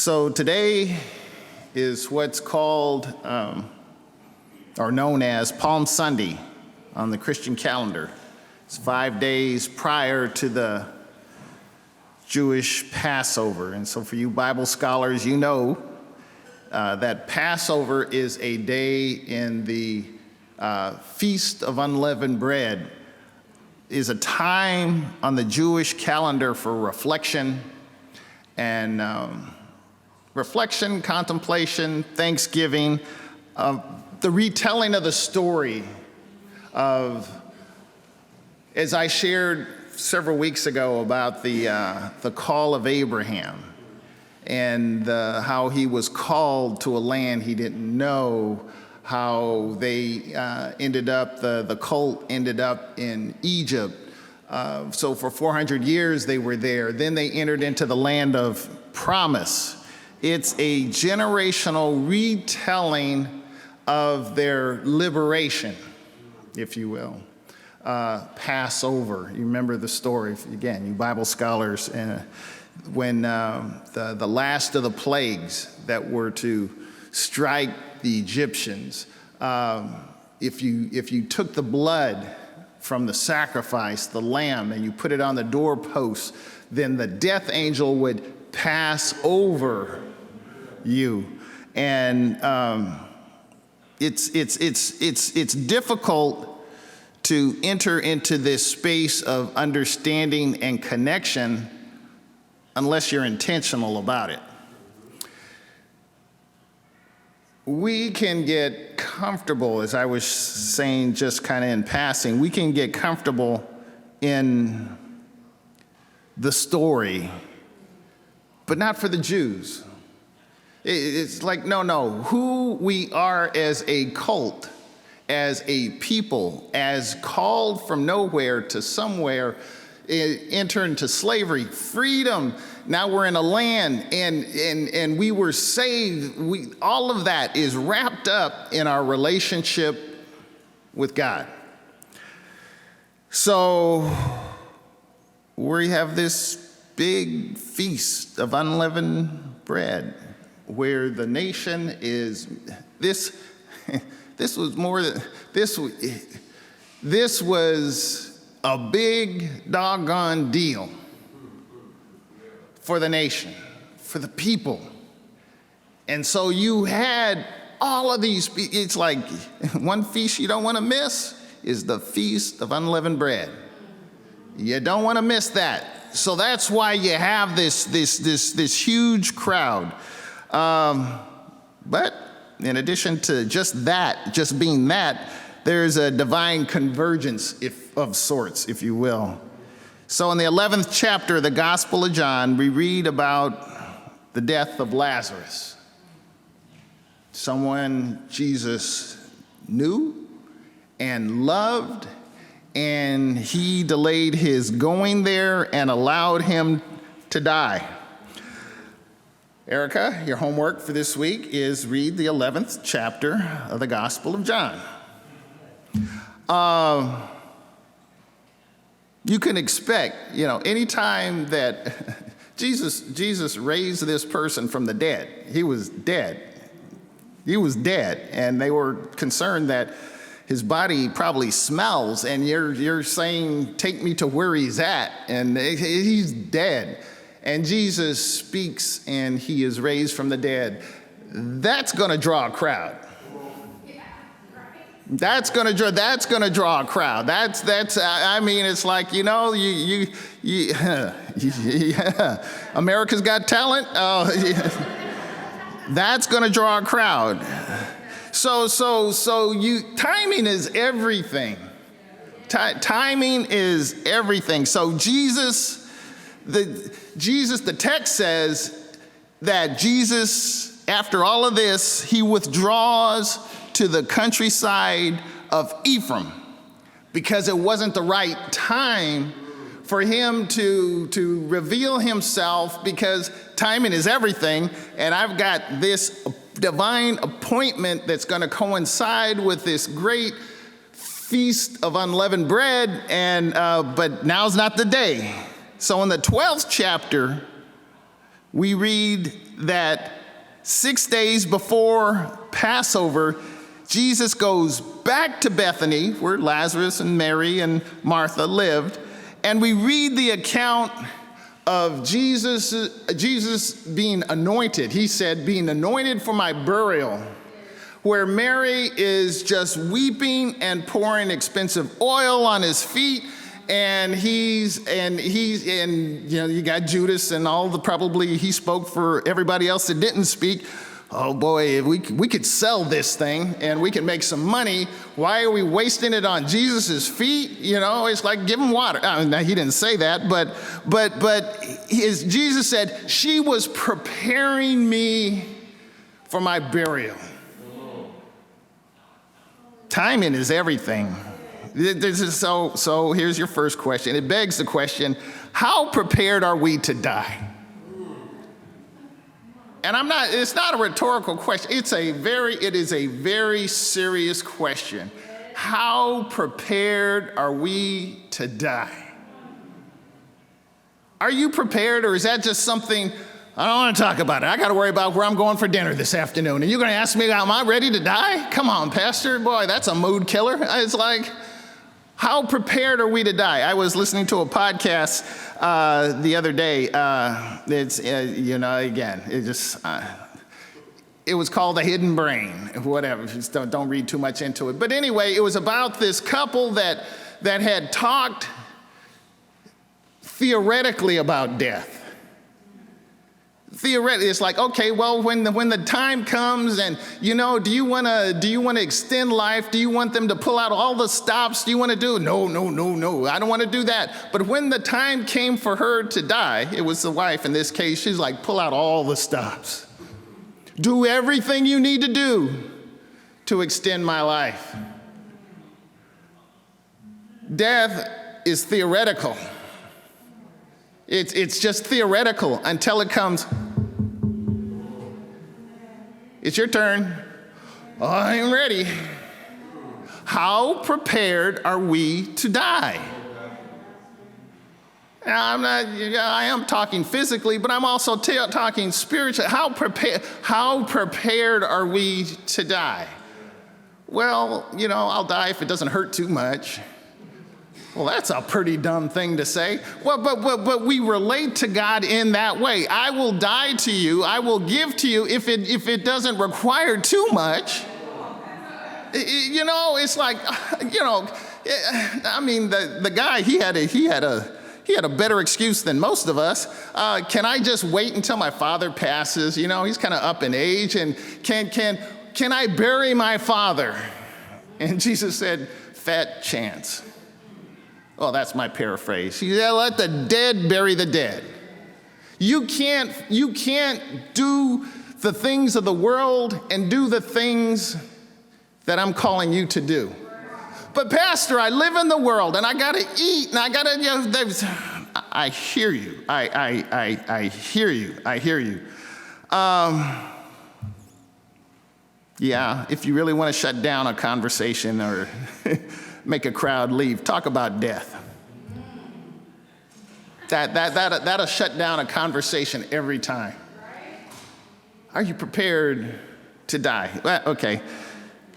So today is what's called or known as Palm Sunday on the Christian calendar. It's 5 days prior to the Jewish Passover. And so for you Bible scholars, you know that Passover is a day in the Feast of Unleavened Bread, is a time on the Jewish calendar for reflection and contemplation, thanksgiving, the retelling of the story of, as I shared several weeks ago about the call of Abraham and how he was called to a land he didn't know, how they ended up, the cult ended up in Egypt. So for 400 years they were there. Then they entered into the land of promise. It's a generational retelling of their liberation, if you will. Passover, you remember the story, again, you Bible scholars, when the last of the plagues that were to strike the Egyptians, if you took the blood from the sacrifice, the lamb, and you put it on the doorpost, then the death angel would pass over you. And it's difficult to enter into this space of understanding and connection unless you're intentional about it. We can get comfortable, as I was saying just kind of in passing, we can get comfortable in the story, but not for the Jews. It's like, no, who we are as a cult, as a people, as called from nowhere to somewhere, enter into slavery, freedom. Now we're in a land and we were saved. All of that is wrapped up in our relationship with God. So we have this big feast of unleavened bread where the nation is, this was a big doggone deal for the nation, for the people. And so you had all of these, it's like one feast you don't want to miss is the Feast of Unleavened Bread. You don't want to miss that. So that's why you have this huge crowd. But in addition to just being that, there's a divine convergence of sorts, if you will. So in the 11th chapter of the Gospel of John, we read about the death of Lazarus, someone Jesus knew and loved, and he delayed his going there and allowed him to die. Erica, your homework for this week is read the 11th chapter of the Gospel of John. You can expect, anytime that Jesus raised this person from the dead, he was dead. He was dead, and they were concerned that his body probably smells, and you're saying, take me to where he's at, and he's dead. And Jesus speaks, and he is raised from the dead. That's going to draw a crowd. That's gonna draw a crowd. It's like, America's Got Talent. Oh, yeah. That's gonna draw a crowd. So timing is everything. Timing is everything. So the text says that Jesus, after all of this, he withdraws to the countryside of Ephraim because it wasn't the right time for him to reveal himself, because timing is everything, and I've got this divine appointment that's going to coincide with this great feast of unleavened bread, but now's not the day. So in the 12th chapter we read that 6 days before Passover, Jesus goes back to Bethany, where Lazarus and Mary and Martha lived, and we read the account of Jesus being anointed. He said, being anointed for my burial, where Mary is just weeping and pouring expensive oil on his feet, and you know, you got Judas and all the, probably he spoke for everybody else that didn't speak. Oh boy, if we could sell this thing and we could make some money. Why are we wasting it on Jesus's feet? You know, it's like give him water. Now he didn't say that, but Jesus said, she was preparing me for my burial. Timing is everything. So here's your first question. It begs the question, how prepared are we to die? And it's not a rhetorical question. It is a very serious question. How prepared are we to die? Are you prepared, or is that just something, I don't want to talk about it. I got to worry about where I'm going for dinner this afternoon. And you're going to ask me, am I ready to die? Come on, Pastor. Boy, that's a mood killer. It's like, how prepared are we to die? I was listening to a podcast the other day. It was called The Hidden Brain, whatever. Just don't read too much into it. But anyway, it was about this couple that had talked theoretically about death. Theoretically, it's like, okay, well, when the time comes, and you know, do you want to extend life? Do you want them to pull out all the stops? Do you want to do? No, I don't want to do that. But when the time came for her to die, it was the wife in this case. She's like, pull out all the stops. Do everything you need to do to extend my life. Death is theoretical. It's just theoretical until it comes. It's your turn. I'm ready. How prepared are we to die? Now, I am talking physically, but I'm also talking spiritually. How prepared are we to die? Well, you know, I'll die if it doesn't hurt too much. Well, that's a pretty dumb thing to say. Well, but we relate to God in that way. I will die to you. I will give to you if it doesn't require too much. You know, it's like, you know, I mean, the guy, he had a better excuse than most of us. Can I just wait until my father passes? You know, he's kind of up in age, and can I bury my father? And Jesus said, fat chance. Oh, that's my paraphrase. He said, let the dead bury the dead. You can't do the things of the world and do the things that I'm calling you to do. But Pastor, I live in the world and I gotta eat and I gotta, you know, I hear you. I hear you. Yeah, if you really want to shut down a conversation or make a crowd leave, talk about death. That'll shut down a conversation every time. Are you prepared to die? Well, okay.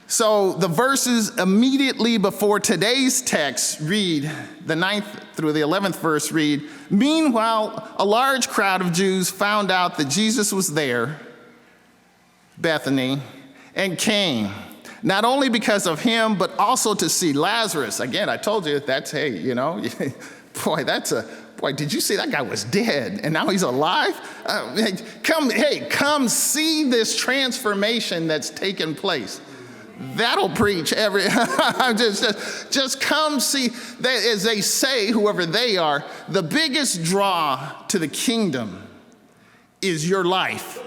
So the verses immediately before today's text read, the 9th through the 11th verse read, meanwhile, a large crowd of Jews found out that Jesus was there, Bethany, and came, not only because of him, but also to see Lazarus. Again, I told you, that's, hey, you know, boy, did you see that guy was dead and now he's alive? Come see this transformation that's taken place. That'll preach just come see. That, as they say, whoever they are, the biggest draw to the kingdom is your life.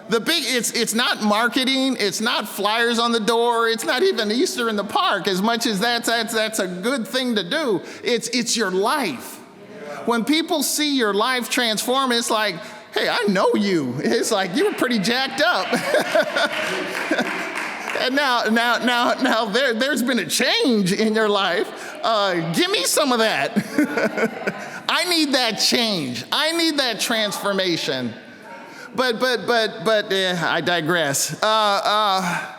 It's not marketing, it's not flyers on the door, it's not even Easter in the park, as much as that's a good thing to do. It's your life. When people see your life transform, it's like, hey, I know you. It's like, you were pretty jacked up. And now there's been a change in your life. Give me some of that. I need that change. I need that transformation. But I digress. A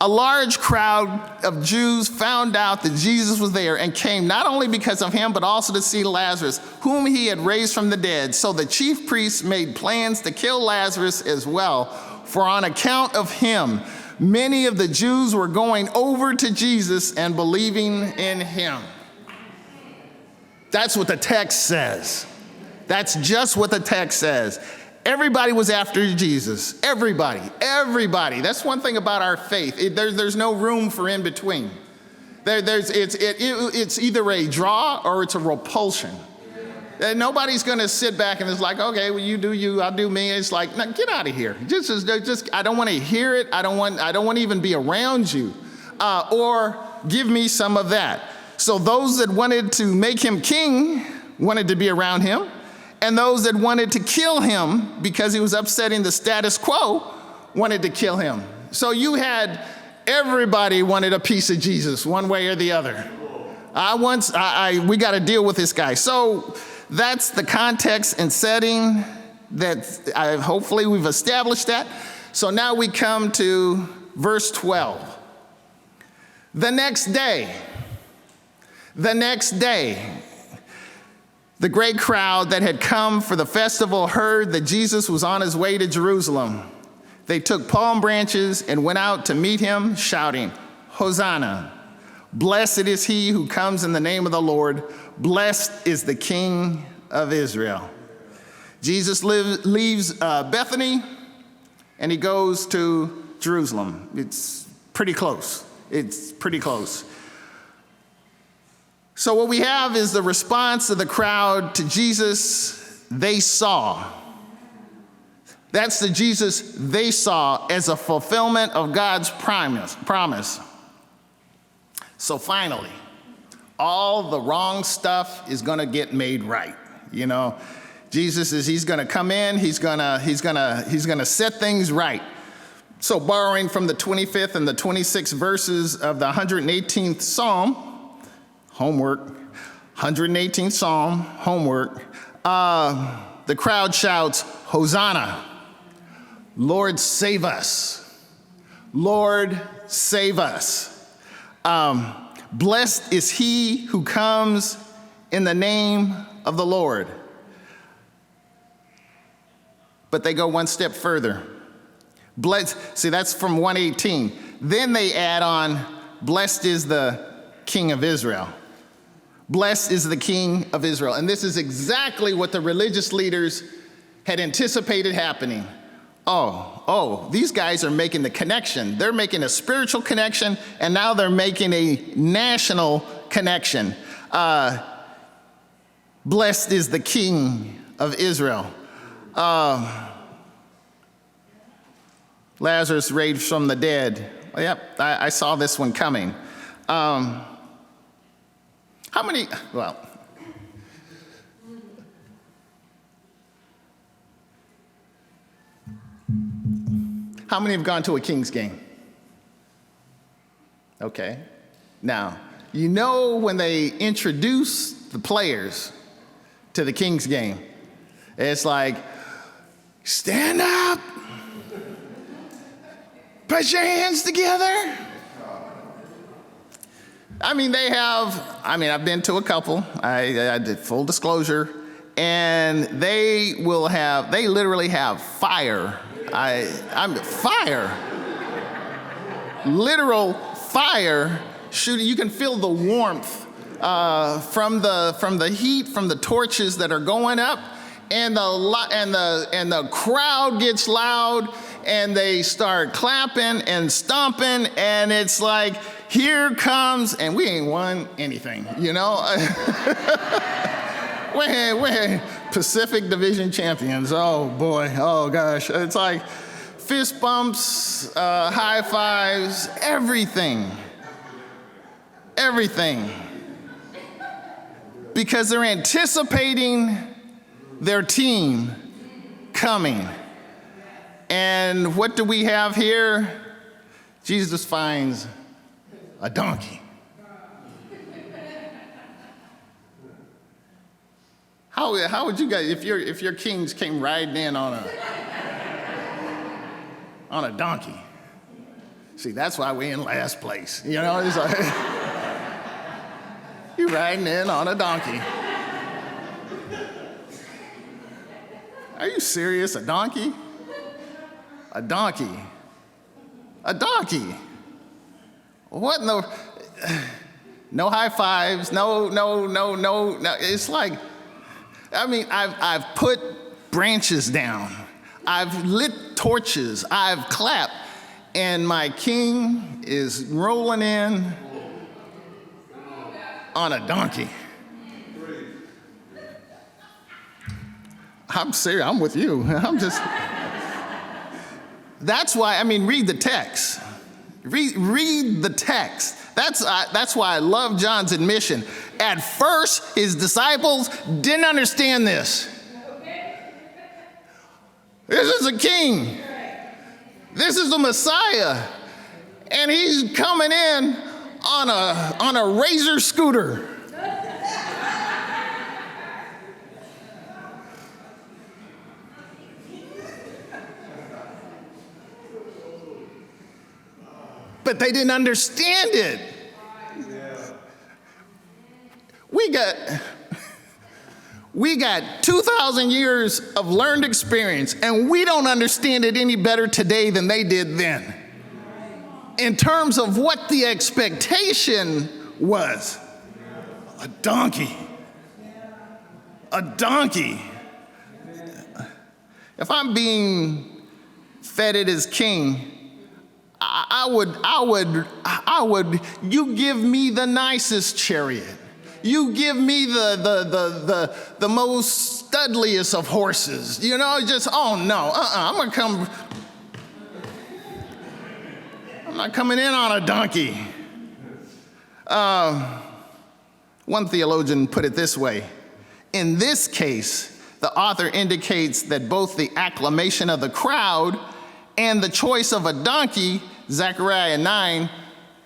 large crowd of Jews found out that Jesus was there and came not only because of him, but also to see Lazarus, whom he had raised from the dead. So the chief priests made plans to kill Lazarus as well, for on account of him, many of the Jews were going over to Jesus and believing in him. That's what the text says. That's just what the text says. Everybody was after Jesus. Everybody. That's one thing about our faith. There's no room for in between. It's either a draw or it's a repulsion. And nobody's going to sit back and it's like, okay, well, you do you, I'll do me. It's like, no, get out of here. Just I don't want to hear it. I don't want to even be around you. Or give me some of that. So those that wanted to make him king wanted to be around him. And those that wanted to kill him because he was upsetting the status quo wanted to kill him. So you had everybody wanted a piece of Jesus one way or the other. We got to deal with this guy. So that's the context and setting that hopefully we've established that. So now we come to verse 12. The next day, the great crowd that had come for the festival heard that Jesus was on his way to Jerusalem. They took palm branches and went out to meet him, shouting, Hosanna! Blessed is he who comes in the name of the Lord. Blessed is the King of Israel. Jesus leaves Bethany and he goes to Jerusalem. It's pretty close. So what we have is the response of the crowd to Jesus they saw. That's the Jesus they saw as a fulfillment of God's promise. So finally, all the wrong stuff is going to get made right. You know, he's going to come in, he's going to set things right. So borrowing from the 25th and the 26th verses of the 118th Psalm, homework, 118th Psalm, homework, the crowd shouts, Hosanna, Lord, save us. Lord, save us. Blessed is he who comes in the name of the Lord. But they go one step further. See, that's from 118. Then they add on, blessed is the King of Israel. Blessed is the King of Israel. And this is exactly what the religious leaders had anticipated happening. Oh, these guys are making the connection. They're making a spiritual connection, and now they're making a national connection. Blessed is the King of Israel. Lazarus raised from the dead. Yep, I saw this one coming. How many have gone to a Kings game? Okay. Now, you know when they introduce the players to the Kings game, it's like, stand up, put your hands together. I've been to a couple, I did full disclosure, and they literally have fire. Fire. Literal fire shooting. You can feel the warmth from the heat, from the torches that are going up, and the crowd gets loud, and they start clapping and stomping, and it's like, here comes, and we ain't won anything, you know? we're Pacific Division champions. Oh boy, oh gosh. It's like fist bumps, high fives, everything. Because they're anticipating their team coming. And what do we have here? Jesus finds a donkey. How would you guys, if your kings came riding in on a donkey? See, that's why we're in last place. You know, it's like, you riding in on a donkey. Are you serious? A donkey? A donkey. A donkey. What in the, no high fives, no. It's like, I mean, I've put branches down. I've lit torches. I've clapped. And my king is rolling in on a donkey. I'm serious, I'm with you. That's why, I mean, read the text. Read the text. That's why I love John's admission. At first, his disciples didn't understand this. This is a king. This is the Messiah. And he's coming in on a razor scooter. But they didn't understand it. We got 2,000 years of learned experience, and we don't understand it any better today than they did then. In terms of what the expectation was. A donkey. A donkey. If I'm being feted as king, I would, you give me the nicest chariot. You give me the most studliest of horses. You know, just, oh no, I'm not coming in on a donkey. One theologian put it this way. In this case, the author indicates that both the acclamation of the crowd and the choice of a donkey, Zechariah 9,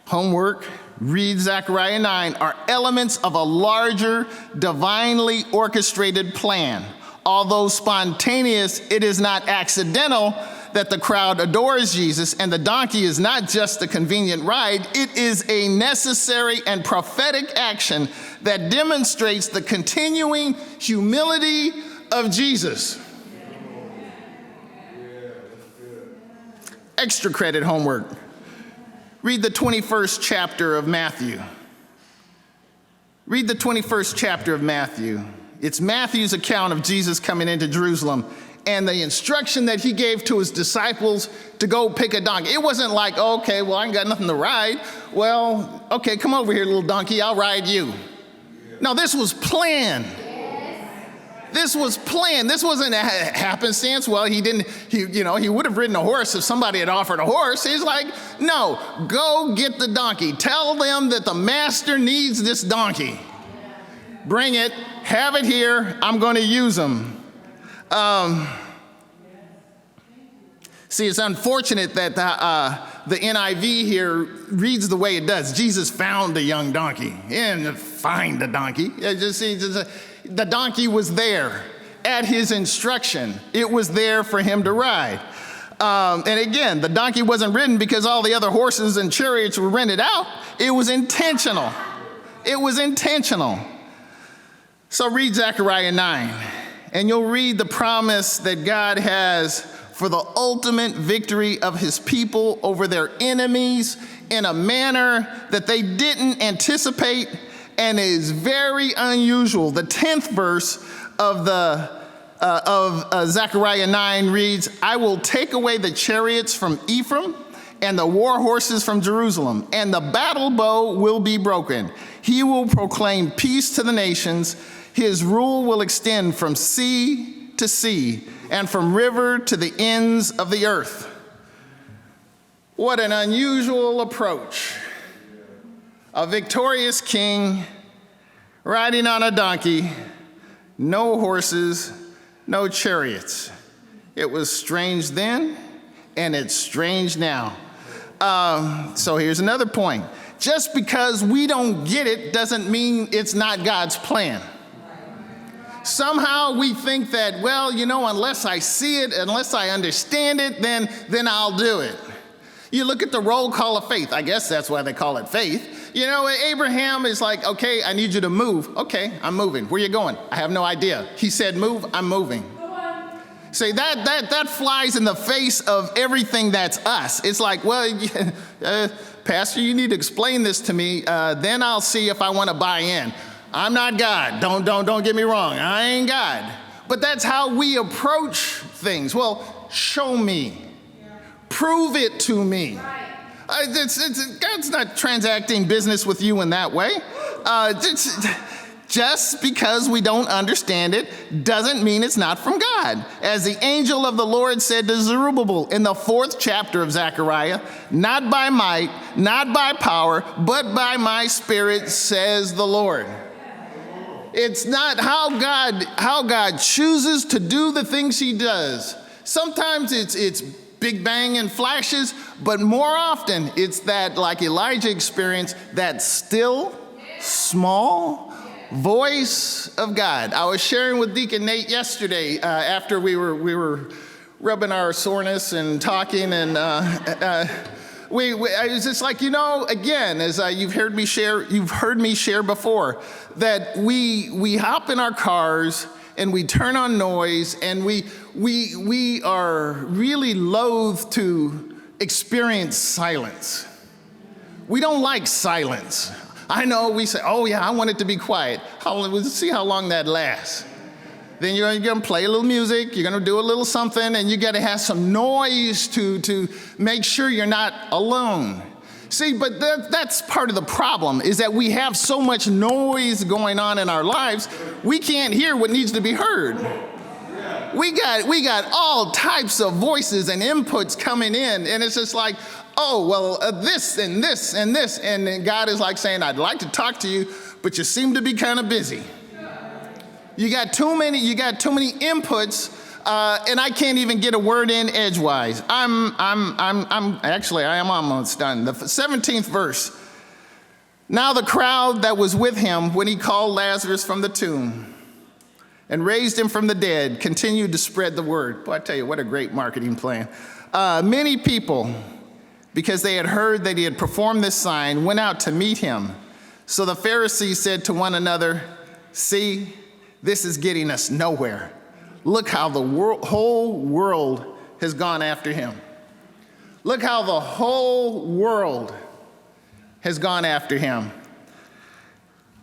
homework, read Zechariah 9, are elements of a larger, divinely orchestrated plan. Although spontaneous, it is not accidental that the crowd adores Jesus, and the donkey is not just a convenient ride, it is a necessary and prophetic action that demonstrates the continuing humility of Jesus. Extra credit homework. Read the 21st chapter of Matthew. Read the 21st chapter of Matthew. It's Matthew's account of Jesus coming into Jerusalem and the instruction that he gave to his disciples to go pick a donkey. It wasn't like, okay, well, I ain't got nothing to ride. Well, okay, come over here, little donkey, I'll ride you. No, this was planned. This was planned. This wasn't a happenstance. Well, he would have ridden a horse if somebody had offered a horse. He's like, no, go get the donkey. Tell them that the master needs this donkey. Bring it, have it here, I'm going to use them. See, it's unfortunate that the NIV here reads the way it does. Jesus found a young donkey. He didn't find a donkey. The donkey was there at his instruction. It was there for him to ride. And again, the donkey wasn't ridden because all the other horses and chariots were rented out. It was intentional. It was intentional. So read Zechariah 9, and you'll read the promise that God has for the ultimate victory of his people over their enemies in a manner that they didn't anticipate and is very unusual. The 10th verse of Zechariah 9 reads, I will take away the chariots from Ephraim and the war horses from Jerusalem, and the battle bow will be broken. He will proclaim peace to the nations. His rule will extend from sea to sea and from river to the ends of the earth. What an unusual approach. A victorious king riding on a donkey, no horses, no chariots. It was strange then, and it's strange now. So here's another point. Just because we don't get it doesn't mean it's not God's plan. somehow we think that, well, unless I see it, unless I understand it, then I'll do it. You look at the roll call of faith. I guess that's why they call it faith. Abraham is like, okay, I need you to move. Okay, I'm moving. Where you going? I have no idea. He said move, I'm moving. See, that flies in the face of everything that's us. It's like, well, Pastor, you need to explain this to me. Then I'll see if I want to buy in. I'm not God. Don't get me wrong. I ain't God. But that's how we approach things. Well, show me. Prove it to me. God's not transacting business with you in that way. Just because we don't understand it doesn't mean it's not from God. As the angel of the Lord said to Zerubbabel in the 4th chapter of Zechariah, not by might, not by power, but by my spirit, says the Lord. It's not how God chooses to do the things he does. Sometimes it's big bang and flashes, but more often it's that, like Elijah experienced, that still, small voice of God. I was sharing with Deacon Nate yesterday after we were rubbing our soreness and talking, and I was just like, again, as you've heard me share before, that we hop in our cars and we turn on noise, and we are really loath to experience silence. We don't like silence. I know we say, oh yeah, I want it to be quiet. We'll see how long that lasts. Then you're gonna play a little music, you're gonna do a little something, and you gotta have some noise to make sure you're not alone. See, but that's part of the problem, is that we have so much noise going on in our lives, we can't hear what needs to be heard. We got all types of voices and inputs coming in, and it's just like, oh, well, this and this and this. And then God is like saying, I'd like to talk to you, but you seem to be kind of busy. You got too many inputs, and I can't even get a word in edgewise. I am almost done. The 17th verse. Now the crowd that was with him when he called Lazarus from the tomb and raised him from the dead continued to spread the word. Boy, I tell you, what a great marketing plan. Many people, because they had heard that he had performed this sign, went out to meet him. So the Pharisees said to one another, see, this is getting us nowhere. Look how the whole world has gone after him. Look how the whole world has gone after him.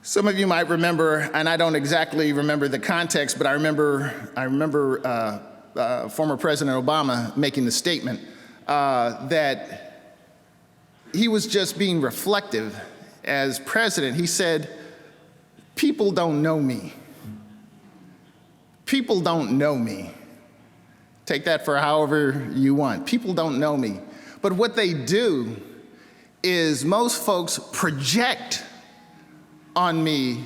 Some of you might remember, and I don't exactly remember the context, but I remember former President Obama making the statement that he was just being reflective as president. He said, people don't know me. People don't know me. Take that for however you want. People don't know me. But what they do is most folks project on me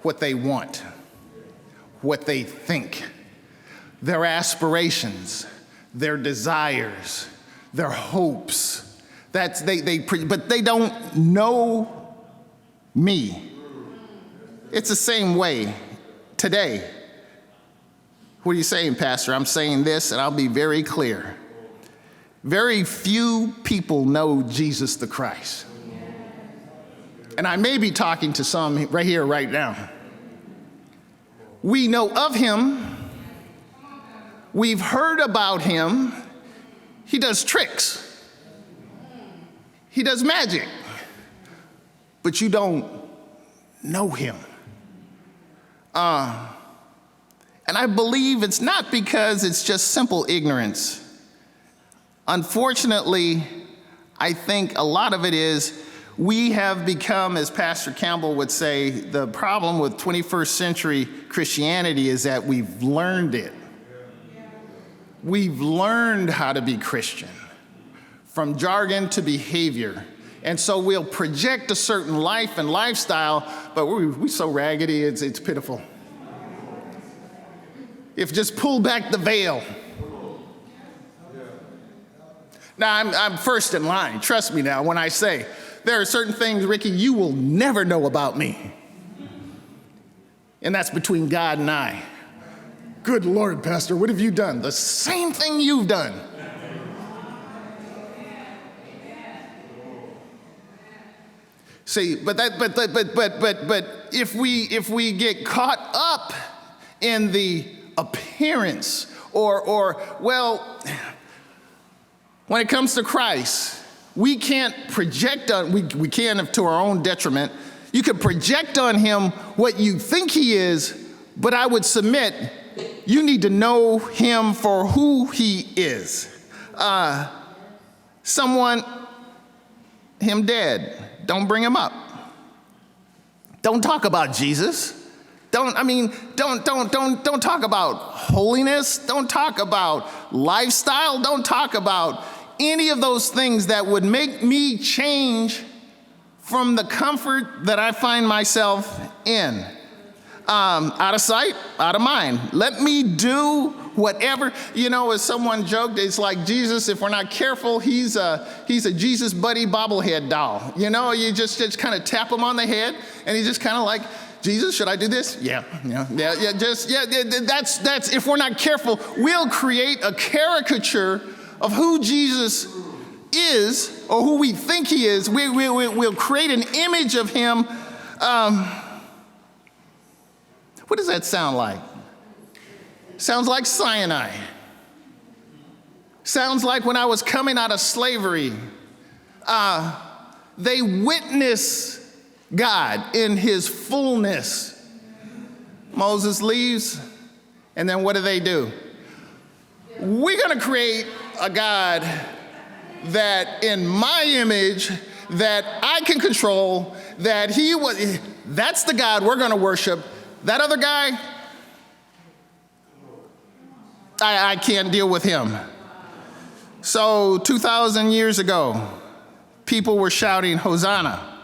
what they want, what they think, their aspirations, their desires, their hopes. But they don't know me. It's the same way today. What are you saying, Pastor? I'm saying this, and I'll be very clear. Very few people know Jesus the Christ. And I may be talking to some right here, right now. We know of him. We've heard about him. He does tricks. He does magic. But you don't know him. And I believe it's not because it's just simple ignorance. Unfortunately, I think a lot of it is we have become, as Pastor Campbell would say, the problem with 21st century Christianity is that we've learned it. We've learned how to be Christian, from jargon to behavior. And so we'll project a certain life and lifestyle, but we're so raggedy, it's pitiful. If just pull back the veil. Now, I'm first in line. Trust me now when I say, there are certain things, Ricky, you will never know about me. And that's between God and I. Good Lord, Pastor, what have you done? The same thing you've done. See, but if we get caught up in the appearance or when it comes to Christ, we can't project on, we can to our own detriment. You can project on him what you think he is, but I would submit you need to know him for who he is. Him dead. Don't bring him up. Don't talk about Jesus. Don't talk about holiness. Don't talk about lifestyle. Don't talk about any of those things that would make me change from the comfort that I find myself in. Out of sight, out of mind. Let me do whatever, as someone joked, it's like Jesus, if we're not careful, he's a Jesus buddy bobblehead doll. You just kind of tap him on the head and he's just kind of like, Jesus, should I do this? Yeah. That's if we're not careful, we'll create a caricature of who Jesus is or who we think he is. We'll create an image of him. What does that sound like? Sounds like Sinai. Sounds like when I was coming out of slavery. They witness God in his fullness. Moses leaves, and then what do? We're going to create a God that in my image, that I can control, that's the God we're going to worship. That other guy, I can't deal with him. So 2,000 years ago, people were shouting, Hosanna.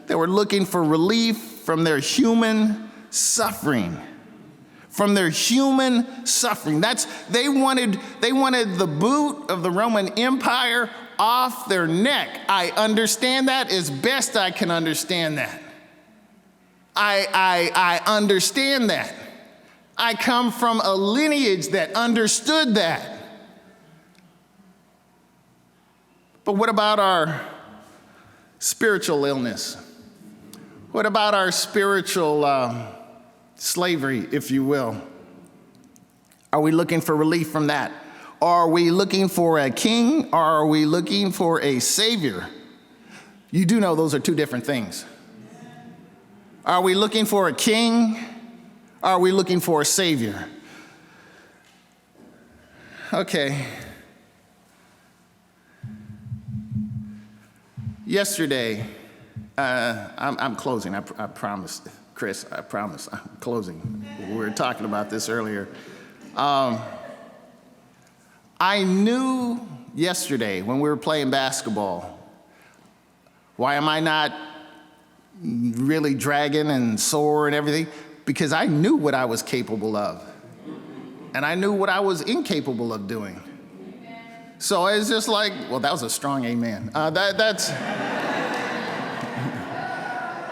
They were looking for relief from their human suffering. From their human suffering. They wanted the boot of the Roman Empire off their neck. I understand that as best I can understand that. I understand that. I come from a lineage that understood that. But what about our spiritual illness? What about our spiritual slavery, if you will? Are we looking for relief from that? Are we looking for a king, or are we looking for a savior? You do know those are two different things. Are we looking for a king? Are we looking for a savior? Okay. Yesterday, I'm closing. I promise, Chris. I promise. I'm closing. We were talking about this earlier. I knew yesterday when we were playing basketball. Why am I not really dragging and sore and everything? Because I knew what I was capable of. And I knew what I was incapable of doing. So it's just like, well, that was a strong amen. That's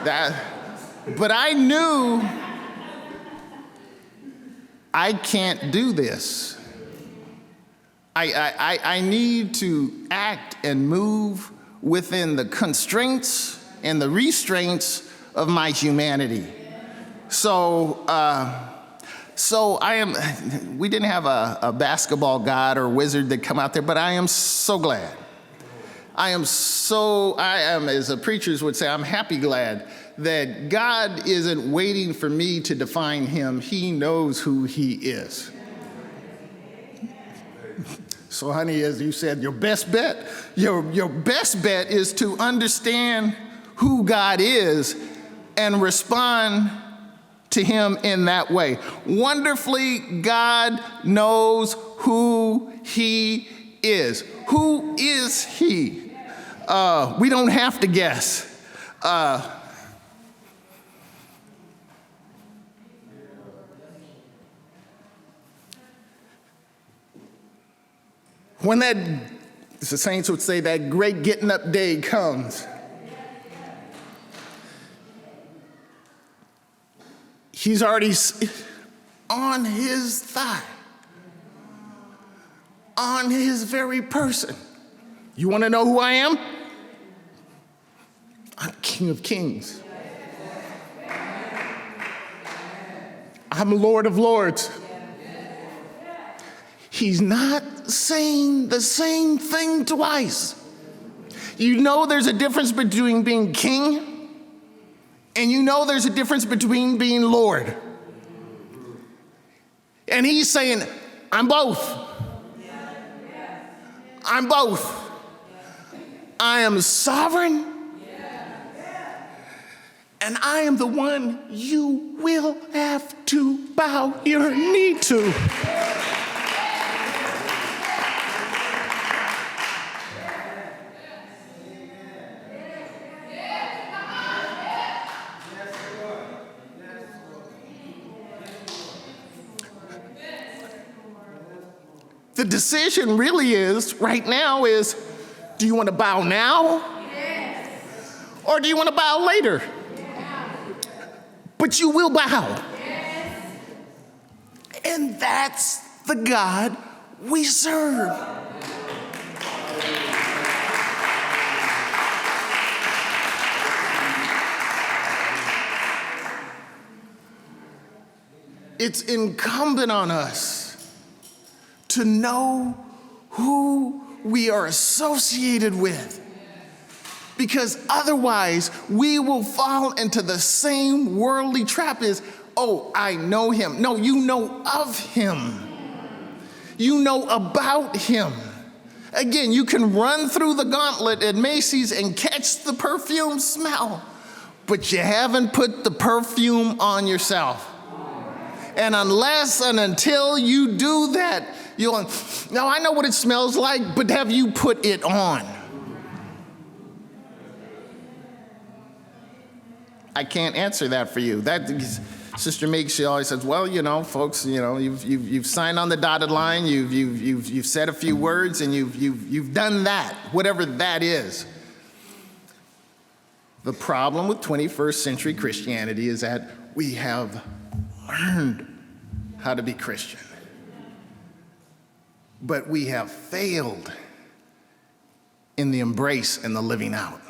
that. But I knew I can't do this. I need to act and move within the constraints and the restraints of my humanity. So we didn't have a basketball god or wizard that come out there, but I am so glad. I am, as the preachers would say, I'm happy glad that God isn't waiting for me to define him. He knows who he is. So honey, as you said, your best bet is to understand who God is and respond to him in that way. Wonderfully, God knows who he is. Who is he? We don't have to guess. When the saints would say that great getting up day comes, He's already on his thigh, on his very person. You want to know who I am? I'm King of Kings. I'm Lord of Lords. He's not saying the same thing twice. You know there's a difference between being king, and you know there's a difference between being Lord. And he's saying, I'm both. I'm both. I am sovereign, and I am the one you will have to bow your knee to. The decision really is, right now, is do you want to bow now? Yes. Or do you want to bow later? Yeah. But you will bow. Yes. And that's the God we serve. It's incumbent on us to know who we are associated with, because otherwise we will fall into the same worldly trap as, oh, I know him. No, you know of him. You know about him. Again, you can run through the gauntlet at Macy's and catch the perfume smell, but you haven't put the perfume on yourself. And unless and until you do that, you'll, now I know what it smells like, but have you put it on? I can't answer that for you. Sister Meeks, she always says, well, you know, folks, you know, you've signed on the dotted line, you've said a few words, and you've done that, whatever that is. The problem with 21st century Christianity is that we have learned how to be Christian, but we have failed in the embrace and the living out.